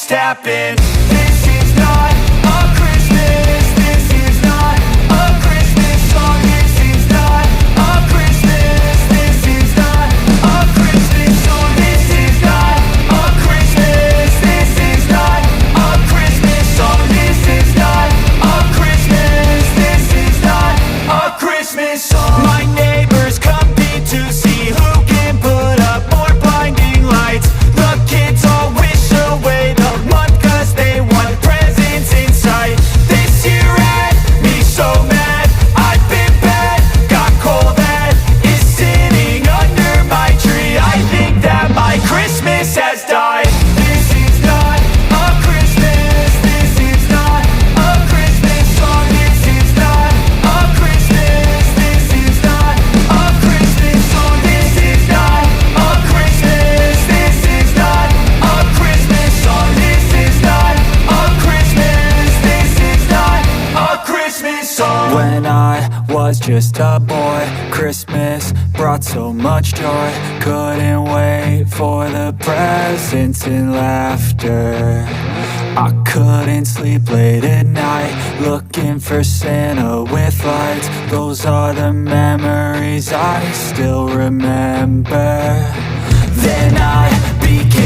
just happened. This is not a Christmas. This is not a Christmas song. This is not a Christmas. This is not a Christmas song. This is not a Christmas. This is not a Christmas song. This is not a Christmas. This is not a Christmas song. My neighbors compete to see who can put up more blinding lights. The kids all wish away the month 'cause they want presents in sight. This year had me so mad. I've been bad, got coal that is sitting under my tree. I think that my Christmas has died. This is not a Christmas. This is not a Christmas song. This is not a Christmas. This is not a Christmas song. This is not a Christmas. This is not a Christmas song. This is not a Christmas. This is not a Christmas song. When I was just a boy, Christmas brought so much joy. Couldn't wait for the presents and laughter. I couldn't sleep late at night, looking for Santa with lights. Those are the memories I still remember. Then I became